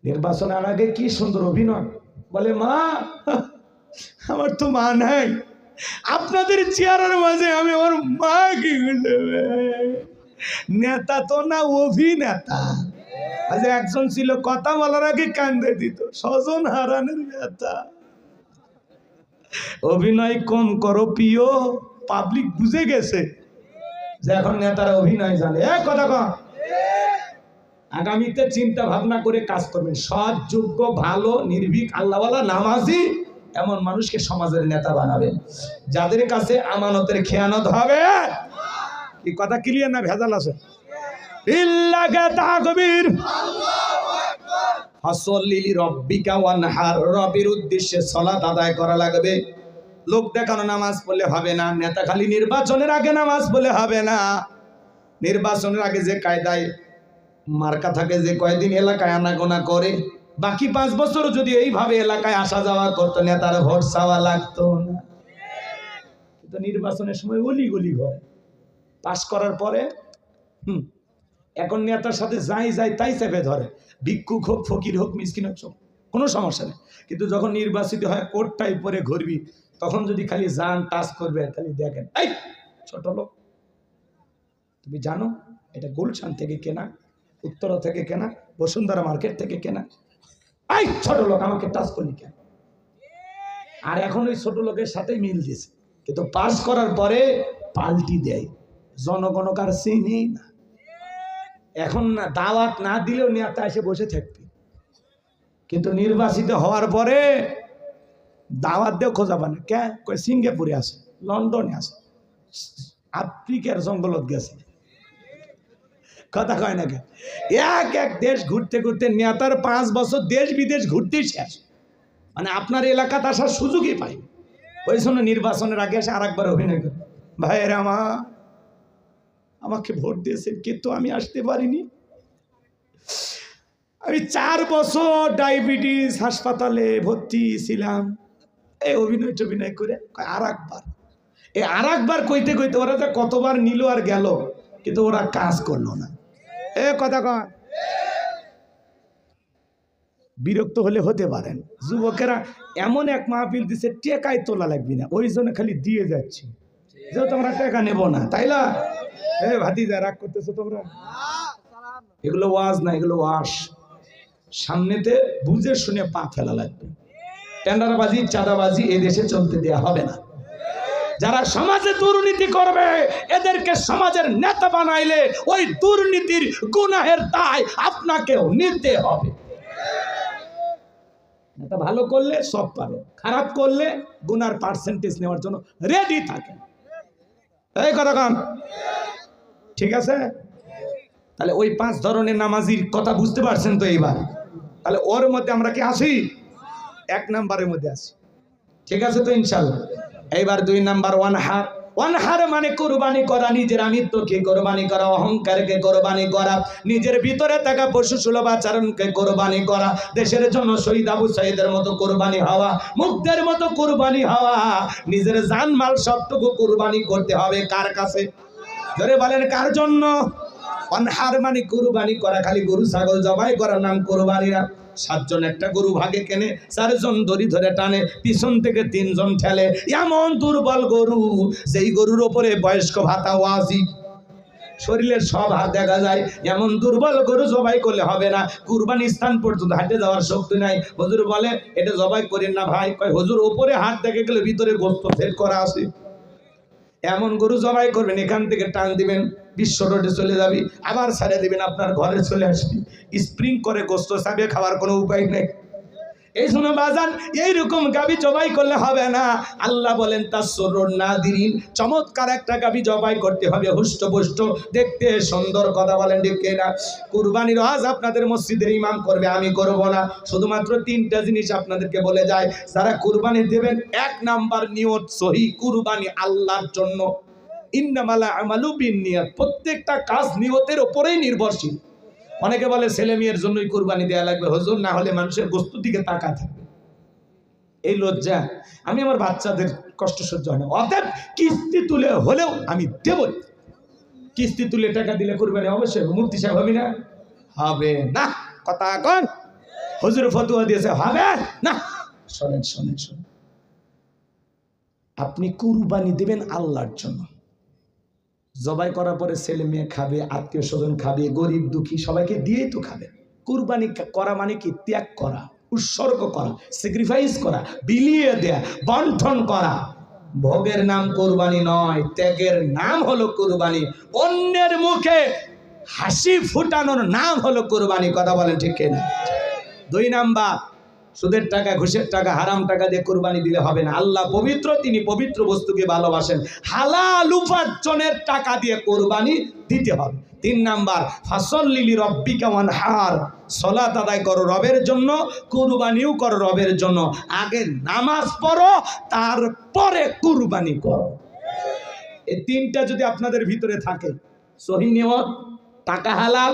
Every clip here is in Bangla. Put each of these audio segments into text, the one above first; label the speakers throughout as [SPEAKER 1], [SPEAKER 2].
[SPEAKER 1] নির্বাচনের আগে কি সুন্দর অভিনয়, বলে মা আমার তো মা নাই, আপনাদের চেয়ারের মাঝে আমি আমার মা কি নেতা তো না অভিনেতা। আজ একজন ছিল কথা বলার আগে কান্দে দিত, স্বজন হারানোর নেতা। অভিনয় কম করো প্রিয়, পাবলিক বুঝে গেছে যে এখন নেতারা অভিনয় জানে। কথা কম, আগামীতে চিন্তা ভাবনা করে কাজ করবেন। সৎ, যোগ্য, ভালো, নির্ভীক, আল্লাহওয়ালা, নামাজি এমন মানুষকে সমাজের নেতা বানাবেন, যাদের কাছে আমানতের খেয়ানত হবে। কি কথা ক্লিয়ার না ভেজাল আছে? ইল্লাকা তাকবীর, ফাসল্লি লিরাব্বিকা ওয়ানহার, রবের উদ্দেশ্যে সালাত আদায় করা লাগবে। লোক দেখানো নামাজ পড়লে হবে না, নেতা খালি নির্বাচনের আগে নামাজ পড়লে হবে না। নির্বাচনের আগে যে কায়দায় মার্কা থাকে, যে কয়দিন এলাকায় আনাগোনা করে, বাকি 5 বছর যদি এইভাবে এলাকায় আসা যাওয়া করতো, নেতার ভোট চাওয়া লাগতো না। কিন্তু নির্বাচনের সময় অলি গলি ঘরে পাস করার পরে এখন নেতার সাথে যাই যায় তাই চেপে ধরে, ভিক্ষুক হোক, ফকির হোক, মিসকিন হোক, কোনো সমস্যা নেই। কিন্তু যখন নির্বাচিত হয় কোটটাই পরে ঘুরবি, তখন যদি খালি যান টাচ করবে, খালি দেখেন এই ছোট লোক, তুমি জানো এটা গুলশান থেকে কেনা, উত্তরা থেকে কেনা, বসুন্ধরা মার্কেট থেকে কেনা, এই ছোট লোক আমাকে টাচ করলি কেন? আর এখন ওই ছোট লোকের সাথেই মিল দিয়েছে, কিন্তু পাস করার পরে পাল্টি দেয়, জনগণ কার চিনি না। এখন না দাওয়াত না দিলেও নেতা এসে বসে থাকবে, কিন্তু নির্বাচিত হওয়ার পরে দাওয়াত দিয়েও খোঁজা পানে। কে কই সিঙ্গাপুরে আছে, লন্ডনে আছে, আফ্রিকার জঙ্গলত গেছে, কথা কয় নাকি? এক এক দেশ ঘুরতে ঘুরতে নেতার 5 বছর দেশ বিদেশ ঘুরতেই শেষ, মানে আপনার এলাকাতে আসার সুযোগই পাই। ওই জন্য নির্বাচনের আগে এসে আরেকবার অভিনয় করে, ভাইয়েরা আমাকে ভোট দিয়েছেন কিন্তু আমি আসতে পারিনি, আমি 4 বছর ডায়াবেটিস হাসপাতালে ভর্তি ছিলাম। এই অভিনয় করে আরেকবার কইতে কইতে ওরা যে কতবার নিল আর গেল, কিন্তু ওরা কাজ করলো না। কথা কয়, বিরক্ত হলে হতে পারেন। যুবকেরা এমন এক মাহফিল দিছে, টেকায় তোলা লাগবে না, ওই জন্য খালি দিয়ে যাচ্ছি, যেহেতু আমরা টাকা নেব না, তাই না? ভাতিজা রাগ করতেছো তোমরা? এগুলো ওয়াজ না, এগুলো ওয়াশ। সামনেতে বুঝে শুনে পা ফেলা লাগবে। টেন্ডারবাজি, চাঁদাবাজি এই দেশে চলতে দেওয়া হবে না। যারা সমাজে দুর্নীতি করবে এদেরকে সমাজের নেতা বানাইলে ওই দুর্নীতির গুনাহের দায় আপনাকেও নিতে হবে। নেতা ভালো করলে সব পাবে, খারাপ করলে গুনার পার্সেন্টেজ নেওয়ার জন্য রেডি থাকে। এই কথা কম, ঠিক আছে? তাহলে ওই 5 ধরনের নামাজির কথা বুঝতে পারছেন তো এইবার? তাহলে ওর মধ্যে আমরা কি আসি? 1 নাম্বারের মধ্যে আসি, ঠিক আছে তো ইনশাআল্লাহ। এইবার 2 নাম্বার ওয়ানহার। ওয়ানহার মানে কুরবানি করা, নিজের আমিত্বকে কুরবানি করা, অহংকারকে কুরবানি করা, নিজের ভিতরে থাকা পশু সুলভ আচরণকে কুরবানি করা, দেশের জন্য শহীদ আবু সাঈদের মতো কুরবানি হওয়া, মুগ্ধের মতো কুরবানি হওয়া, নিজের জানমাল সবটুকু কুরবানি করতে হবে। কার কাছে? জোরে বলেন, কার জন্য? ওয়ানহার মানে কুরবানি করা, খালি গরু ছাগল জবাই করার নাম কুরবানি না। 7 জন একটা গরু ভাগে কেনে, 4 জন দড়ি ধরে টানে, পিছন থেকে 3 জন ঠেলে। এমন দুর্বল গরু, যেই গরুর ওপরে বয়স্ক ভাতা ওয়াজিব, শরীরের সব হাত দেখা যায়, এমন দুর্বল গরু জবাই করলে হবে না। কুরবানি স্থান পর্যন্ত হাঁটে যাওয়ার শক্তি নাই। হুজুর বলে এটা জবাই করেন না ভাই। কয় হুজুর ওপরে হাত দেখে গেলে ভিতরে গোস্ত সেট করা আছে, এমন গরু জবাই করবেন, এখান থেকে টান দিবেন, বিশ্ব রোডে চলে যাবি, আবার ছেড়ে দিবেন, আপনার ঘরে চলে আসবি। স্প্রিং করে গোস্ত চাবিয়ে খাওয়ার কোনো উপায় নেই। এই জন্য বাজান এইরকম গাভী জবাই করলে হবে না। আল্লাহ বলেন তাসরুন নাদিরিন, চমৎকার একটা গাভী জবাই করতে হবে, হুষ্টপুষ্ট, দেখতে সুন্দর। কথা বলেন ঠিক কিনা? কুরবানির ওয়াজ আপনাদের মসজিদের ইমাম করবে, আমি করব না। শুধুমাত্র 3টা জিনিস আপনাদেরকে বলে যায়, যারা কুরবানি দেবেন 1 নাম্বার নিয়ত সহি, কুরবানি আল্লাহর জন্য। ইন্নামাল আমালু বিন্নিয়াত, প্রত্যেকটা কাজ নিয়তের উপরেই নির্ভরশীল। অনেকে বলে ছেলে মেয়ের জন্যই কুরবানি দেওয়া লাগবে, হুজুর না হলে মানুষের গোস্ত দিকে তাকা থাকবে, এই লজ্জা। আমি আমার বাচ্চাদের কষ্ট সহ্য হয় না, অতএব কিস্তি তুলে হলেও আমি দেব। কিস্তি তুলে টাকা দিলে কুরবানি অবশ্যই মুফতি সাহেব হবে না? হবে না। কথা কন হুজুর ফতোয়া দিয়েছে হবে না। শোনেন শোনেন শোনেন, আপনি কুরবানি দেবেন আল্লাহর জন্য। জবাই করার পরে ছেলে মেয়ে খাবে, আত্মীয় স্বজন খাবে, গরিব দুঃখী সবাইকে দিয়েই তো খাবে। কুরবানি করা মানে কি? ত্যাগ করা, উৎসর্গ করা, স্যাক্রিফাইস করা, বিলিয়ে দেয়া, বন্টন করা। ভোগের নাম কুরবানি নয়, ত্যাগের নাম হলো কুরবানি। অন্যের মুখে হাসি ফুটানোর নাম হলো কুরবানি। কথা বলেন ঠিক কিনা? 2 নাম্বার, সুদের টাকা, ঘুষের টাকা, হারাম টাকা দিয়ে কুরবানি দিলে হবে না। আল্লাহ পবিত্র, তিনি পবিত্র বস্তুকে ভালোবাসেন। হালাল উপার্জনের টাকা দিয়ে কুরবানি দিতে হবে। 3 নাম্বার, ফাসল্লি লিরাব্বিকা ওয়ানহার, সালাত আদায় করো রবের জন্য, কুরবানিও করো রবের জন্য। আগে নামাজ পড়ো, তারপরে কুরবানি করো। এই 3টা যদি আপনাদের ভিতরে থাকে, সহি নিয়ত, টাকা হালাল,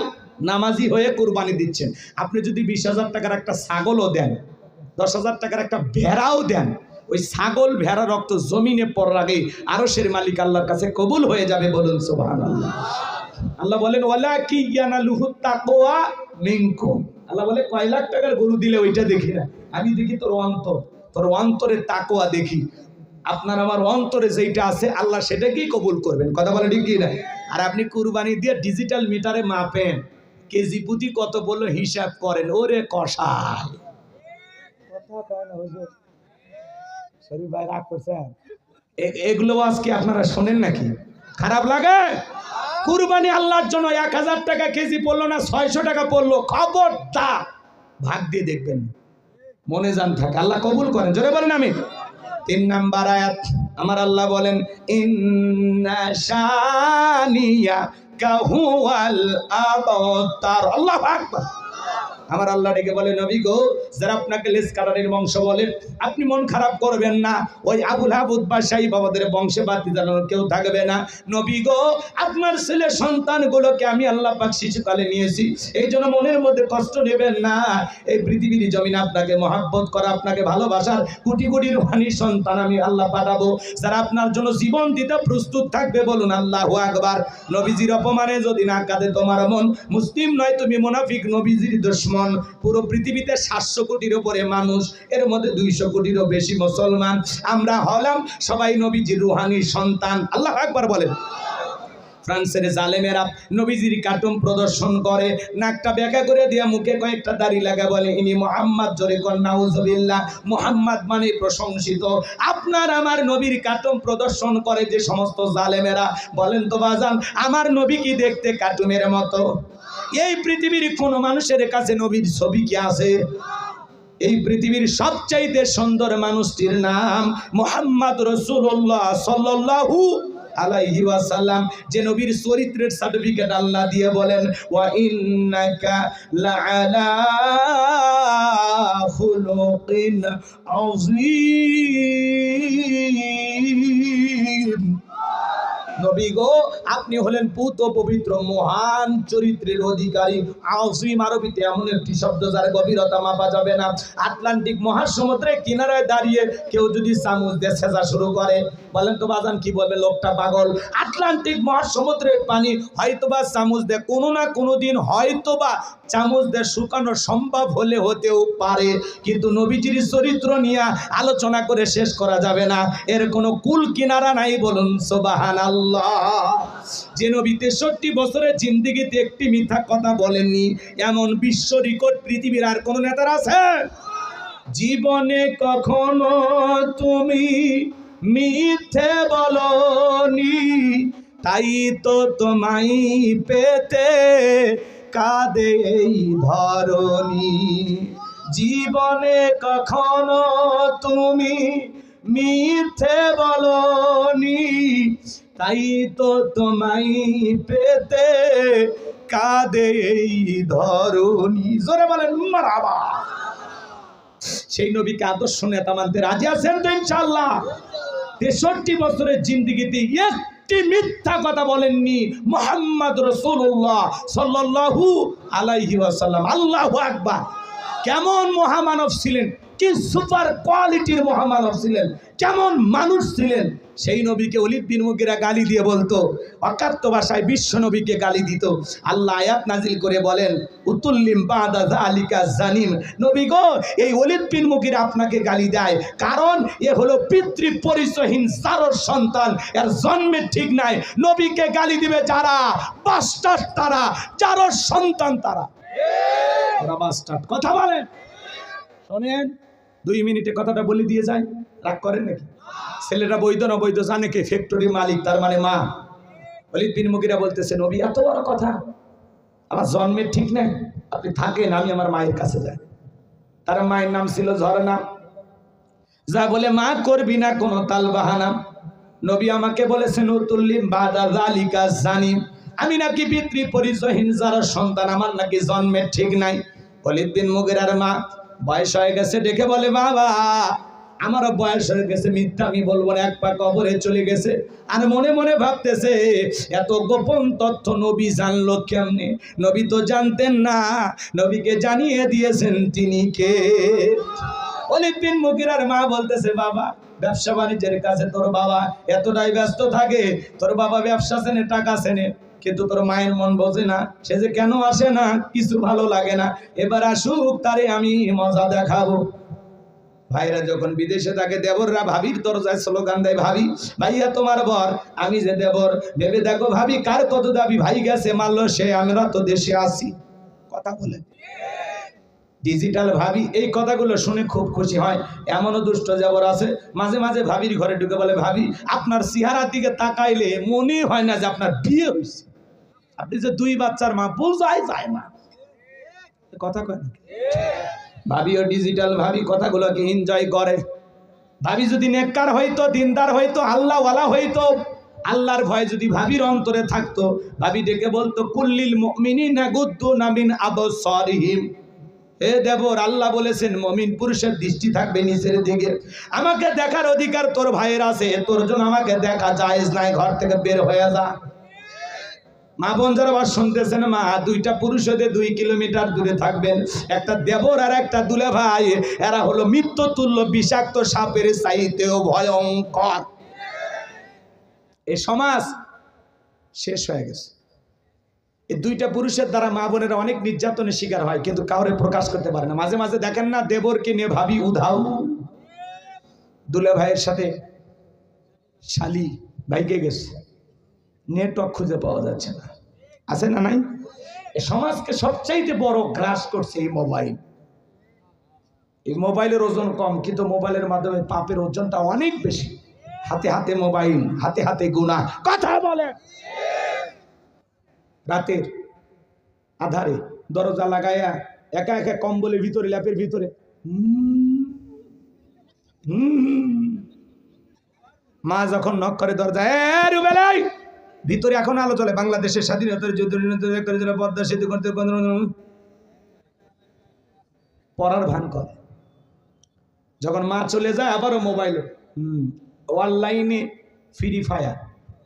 [SPEAKER 1] নামাজি হয়ে কুরবানি দিচ্ছেন। আপনি যদি 20,000 টাকার একটা ছাগলও দেন, 10,000 টাকার একটা ভেড়াও দেন, ওই ছাগল ভেড়া রক্ত জমিনে পড়ার আগে আরশের মালিক আল্লাহর কাছে কবুল হয়ে যাবে। বলুন সুবহানাল্লাহ। আল্লাহ বলেন ওয়ালাকি ইয়ানালুহু তাকওয়া মিনকুম। আল্লাহ বলে কয় লাখ টাকার গরু দিলে ওইটা দেখি না, আমি দেখি তোর অন্তর, তোর অন্তরে তাকওয়া দেখি। আপনার আমার অন্তরে যেটা আছে আল্লাহ সেটাকেই কবুল করবেন। কথা বলে ঠিক কি না? আর আপনি কুরবানি দিয়ে ডিজিটাল মিটারে মাপেন, কেজি প্রতি কত বললো হিসাব করেন। ওরে কষাই এগুলো আজকে আপনারা শোনেন নাকি? খারাপ লাগে? কুরবানি আল্লাহর জন্য 1000 টাকা কেজি পড়লো না 600 টাকা পড়লো, খবরদার ভাগ দিয়ে দেখবেন, মনে জান থাকে, আল্লাহ কবুল করেন। জোরে বলেন আমিন। 3 নাম্বার আয়াত, আমার আল্লাহ বলেন ইন্না শানিয়াকা হুয়াল আবতার। আল্লাহু আকবার। আমার আল্লাহ ডেকে বলে নবী গো, যারা আপনাকে লেস কাটারির বংশ বলে, আপনি মন খারাপ করবেন না। ওই আবুল হাবুদ বাদশাহী বাবাদের বংশে বাতি জ্বালানোর কেউ থাকবে না। নবী গো, আপনার ছেলে সন্তানগুলোকে আমি আল্লাহ পাক শিশুকালে নিয়েছি, এই জন্য মনের মধ্যে কষ্ট নেবেন না। এই পৃথিবীর জমিনে আপনাকে মহাব্বত করা, আপনাকে ভালোবাসার কোটি কোটি রূহানি সন্তান আমি আল্লাহ পাঠাবো, যারা আপনার জন্য জীবন দিতে প্রস্তুত থাকবে। বলুন আল্লাহু আকবার। নবীজির অপমানে যদি না কাঁদে তোমার মন, মুসলিম নয় তুমি মুনাফিক, নবীজির দুশমন। পুরো পৃথিবীতে 700 কোটির উপরে মানুষ, এর মধ্যে 200 কোটিরও বেশি মুসলমান। আমরা হলাম সবাই নবীজির রূহানি সন্তান। আল্লাহু আকবার বলেন। ফ্রান্সের জালেমেরা নবীজির কার্টুন প্রদর্শন করে, নাকটা ব্যাকা করে দিয়া মুখে কয়েকটা দাড়ি লাগা, বলে ইনি মুহাম্মদ। জোরে কর নাউজুবিল্লাহ। মুহাম্মদ মানে প্রশংসিত। আপনার আমার নবীর কার্টুন প্রদর্শন করে যে সমস্ত জালেমেরা, বলেন তো বাজান, আমার নবী কি দেখতে কার্টুনের মতো? এই পৃথিবীর কোন মানুষের কাছে নবীর ছবি কি আছে? এই পৃথিবীর সবচাইতে সুন্দর মানুষটির নাম মুহাম্মদ রাসূলুল্লাহ সাল্লাল্লাহু আলাইহি ওয়াসাল্লাম। যে নবীর চরিত্রের সার্টিফিকেট আল্লাহ দিয়ে বলেন ওয়া ইন্নাকা লাআলা খুলুকিন আযীম। নবী গো, আপনি হলেন পুত পবিত্র মহান চরিত্রের অধিকারী। আযীম আরবিতে এমন একটি শব্দ যার গভীরতা মাপা যাবে না। আটলান্টিক মহাসমুদ্রের কিনারায় দাঁড়িয়ে কেউ যদি চামচ দিয়ে সেজা শুরু করে, বলেন তো বাজান কি বলবে? লোকটা পাগল। আটলান্টিক মহাসমুদ্রের পানি হয়তোবা চামচ দিয়ে কোনো না কোনো দিন হয়তোবা চামচ দিয়ে শুকানো সম্ভব হলে হতেও পারে, কিন্তু নবীজির চরিত্র নিয়ে আলোচনা করে শেষ করা যাবে না। এর কোনো কুল কিনারা নাই। বলুন সুবহানাল্লাহ। যে নবী 63 বছরের জিন্দেগিতে একটি মিথ্যা কথা বলেননি, এমন বিশ্ব রেকর্ড পৃথিবীর আর কোন নেতার আছে? জীবনে কখনো তুমি মিথ্যে বলনি, তাই তো তোমায় পেতে কাঁদে এই ধরণী। জীবনে কখনো তুমি মিথ্যে বলনি, তাই তো তোমায় পেতে কাঁদে এই ধরণী। জোরে বলেন মারহাবা। সেই নবীকে আদর্শ নেতা মানতে রাজি আছেন তো ইনশাআল্লাহ? 63 বছরের জিন্দেগিতে একটি মিথ্যা কথা বলেননি মুহাম্মদ রাসূলুল্লাহ সাল্লাল্লাহু আলাইহি ওয়াসাল্লাম। আল্লাহু আকবার। কেমন মহামানব ছিলেন, কি সুপার কোয়ালিটির মহামানব ছিলেন, কেমন মানুষ ছিলেন। সেই নবীকে ওলীদ বিন মুগীরা গালি দিয়ে বলতো, অকাত্য ভাষায় বিশ্ব নবীকে গালি দিত। আল্লাহ আয়াত নাজিল করে বলেন, উতুল্লিম বাদা যালিকা জানিম, নবী গো এই ওলীদ বিন মুগীরা আপনাকে গালি দেয় কারণ এ হলো পিতৃ পরিচয়হীন জারর সন্তান, এর জন্মের ঠিক নাই। নবীকে গালি দিবে যারা বাস্টার্ড, তারা জারর সন্তান, তারা বাস্টার্ড। কথা বলেন, শোনেন 2 মিনিটে কথাটা বলে দিয়ে যায়, রাগ করেন নাকি? ছেলেটা বৈধ না বৈধ জানে কে? ফ্যাক্টরি মালিক, তার মানে মা। ওলীদ বিন মুগীরা বলতেছে, নবী এত বড় কথা, আমার জন্মের ঠিক নাই, আপনি থাকেন, আমি আমার মায়ের কাছে যাই। তার মায়ের নাম ছিল ঝরনা। যা বলে, মা করবি না কোনো তাল বাহানা, নবী আমাকে বলেছেন উতুল্লিম বাদা যালিকা জানিম, আমি নাকি পিতৃ পরিচয়হীন যারা সন্তান, আমার নাকি জন্মের ঠিক নাই। ওলীদ বিন মুগীরার মা বয়স হয়ে গেছে, ডেকে বলে, বাবা আমারও বয়স হয়ে গেছে, মিথ্যা আমি বলবো না, এক পা কবরে চলে গেছে। আর মনে মনে ভাবতেছে, এত গোপন তথ্য নবী জানলো কেমনে? নবী তো জানতেন না, নবীকে জানিয়ে দিয়েছেন তিনি কে। ওলীদ বিন মুগীরার মা বলতেছে, বাবা ব্যবসা বাণিজ্যের কাছে তোর বাবা এতটাই ব্যস্ত থাকে, তোর বাবা ব্যবসা চেনে, টাকা চেনে, কিন্তু তোর মায়ের মন বোঝে না, সে যে কেন আসে না, কিছু ভালো লাগে না, এবার আসুক, তারে আমি মজা দেখাবো। ভাইরা যখন বিদেশে থাকে, দেবররা ভাবির দরজায় স্লোগান দেয়, ভাবি ভাইয়া তোমার বর, আমি যে দেবর, ভেবে দেখো ভাবি কার কত দাবি, ভাই গেছে মারলো সে, আমরা তো দেশে আসি। কথা বলে ডিজিটাল ভাবি এই কথাগুলো শুনে খুব খুশি হয়। এমনও দুষ্ট দেবর আছে, মাঝে মাঝে ভাবির ঘরে ঢুকে বলে, ভাবি আপনার চেহারার দিকে তাকাইলে মনে হয় না যে আপনার বিয়ে হয়েছে, আপনি যে 2 বাচ্চার মা, বোঝাই যায় না। কথা কয় না? ভাবি ও ডিজিটাল ভাবি কথাগুলোকে এনজয় করে। ভাবি যদি নেককার হইতো, দিনদার হইতো, আল্লাহওয়ালা হইতো, আল্লাহর ভয় যদি ভাবির অন্তরে থাকতো, ভাবি ডেকে বলতো, কুল্লিল মুমিনিনা গুদ্দুনা মিন আবসারিহিম, হে দেবর আল্লাহ বলেছেন মুমিন পুরুষের দৃষ্টি থাকবে নিচের দিকে, আমাকে দেখার অধিকার তোর ভাইয়ের আছে, তোর জন্য আমাকে দেখা জায়েজ নাই, ঘর থেকে বের হয়ে যা। মা বোন যারা আবার শুনতেছেন, মা 2টা পুরুষ হতে 2 কিলোমিটার দূরে থাকবেন। একটা দেবর আর একটা দুলা ভাই, এরা হলো মৃত্যু তুল্য বিষাক্ত সাপের চাইতেও ভয়ঙ্কর। এই সমাজ শেষ হয়ে গেছে। এই 2টা পুরুষের দ্বারা মা বোনেরা অনেক নির্যাতনের শিকার হয়, কিন্তু কাউরে প্রকাশ করতে পারে না। মাঝে মাঝে দেখেন না, দেবরকে নিয়ে ভাবি উধাও, দুলা ভাইয়ের সাথে শালি ভাইকে গেছে, নেটওয়ার্ক খুঁজে পাওয়া যাচ্ছে না, আছে না নাই? এই সমাজকে সবচাইতে বড় গ্রাস করছে এই মোবাইল। এই মোবাইলের ওজন কম, কিন্তু মোবাইলের মাধ্যমে পাপের ওজনটা অনেক বেশি। হাতে হাতে মোবাইল, হাতে হাতে গুনাহ। কথা বলে, রাতের আধারে দরজা লাগাইয়া একা একা কম্বলের ভিতরে, ল্যাপের ভিতরে মা যখন নক করে দরজা, রুবেলাই ভিতরে এখন আলো চলে, বাংলাদেশের স্বাধীনতার যুদ্ধ পদ্মা সেতু করতে পড়ার ভান করে। যখন মা চলে যায়, আবারও মোবাইল, অনলাইনে ফ্রি ফায়ার,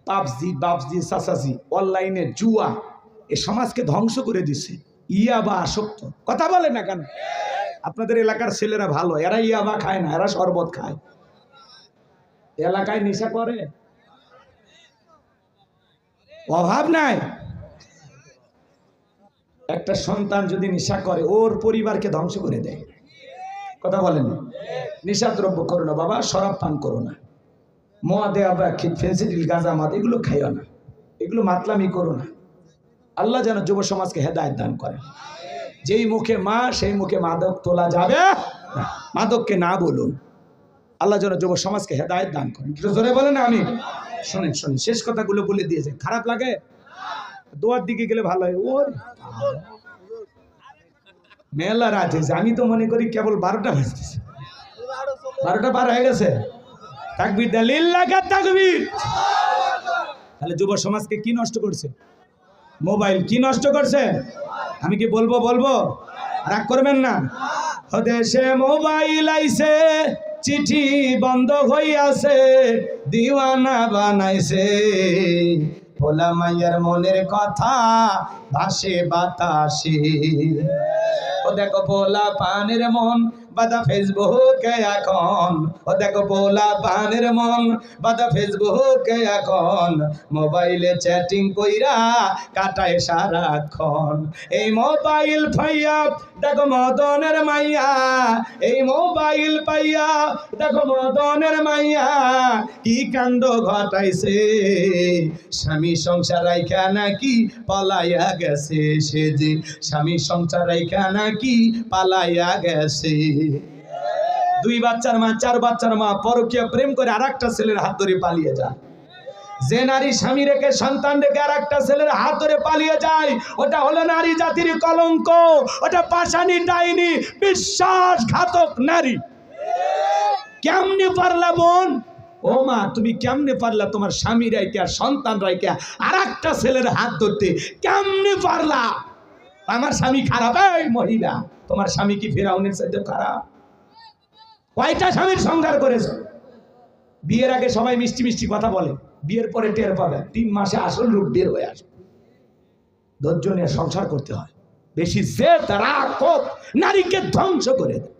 [SPEAKER 1] পাবজি, সাসাসি, অনলাইনে জুয়া, এ সমাজকে ধ্বংস করে দিছে। ইয়াবা আসক্ত। কথা বলে না কেন? আপনাদের এলাকার ছেলেরা ভালো, এরা ইয়াবা খায় না, এরা শরবত খায়। এলাকায় নেশা করে, অভাব নাই। একটা সন্তান যদি নেশা করে, ওর পরিবারকে ধ্বংস করে দেয়। কথা বলেন, নেশা দ্রব্য করো না বাবা, শরাব পান করো না, মদে আবার ফেন্সিডিল, গাঁজা, মদ এগুলো খাইও না, এগুলো মাতলামি করো না। আল্লাহ যেন যুব সমাজকে হেদায়েত দান করে। যেই মুখে মা, সেই মুখে মাদক তোলা যাবে না, মাদককে না বলুন। আল্লাহ যেন যুব সমাজকে হেদায়েত দান করেন। জোরে বলেন আমি। শোনেন, শেষ কথাগুলো বলে দিয়েছে। খারাপ লাগে? দোয়ার দিকে গেলে ভালো হয়। ওর মেলা রাত হয়েছে, আমি তো মনে করি কেবল 12টা বাজতেছে, 12টা পার হয়ে গেছে। তাকবীর দা লিল্লাহ তাকবীর। তাহলে যুব সমাজকে কি নষ্ট করছে? মোবাইল। কি নষ্ট করছে? আমি কি বলবো? রাগ করবেন না। দেশে মোবাইল আইছে, চিঠি বন্ধ হইয়াছে, দিওয়ানা বানাইছে, ভোলা মাইয়ার মনের কথা ভাসে বাতাসে। ও দেখো ভোলা পানের মন বাদা ফেসবুকে এখন, ও দেখো পোলা পানের মন বাদা ফেসবুকে এখন, মোবাইলে চ্যাটিং কইরা কাটায় সারাক্ষণ। এই মোবাইল পাইয়া দেখো মদনের মাইয়া, এই মোবাইল পাইয়া দেখো মদনের মাইয়া কি কাণ্ড ঘটাইছে, স্বামী সংসার রাইখা নাকি পালাইয়া গেছে, সে যে স্বামী সংসার রাইখা নাকি পালাইয়া গেছে। 2 বাচ্চার মা 4 বাচ্চার মা পরকীয়া প্রেম করে আরেকটা ছেলের হাত ধরে পালিয়ে যায়। যে নারী স্বামী রেখে সন্তান রেখে আরেকটা ছেলের হাত ধরে পালিয়ে যায়, ওটা হলো নারী জাতির কলঙ্ক, ওটা পাশানি ডাইনি বিশ্বাসঘাতক নারী। কেমনে পারলা বোন? ও মা, তুমি কেমনে পারলা তোমার স্বামী রাইকে আর সন্তান রাইকে আরেকটা ছেলের হাত ধরতে? কেমনে পারলা? আমার স্বামী খারাপ? এই মহিলা, তোমার স্বামী কি ফিরাউনের চাইতে খারাপ? কয়টা স্বামীর সংসার করেছ? বিয়ের আগে সবাই মিষ্টি মিষ্টি কথা বলে, বিয়ের পরে টের পাবে 3 মাসে আসল রূপ বের হয়ে আসবে। ধৈর্য নিয়ে সংসার করতে হয়। বেশি জেদ রাগ ক্ষোভ নারীকে ধ্বংস করে দেয়।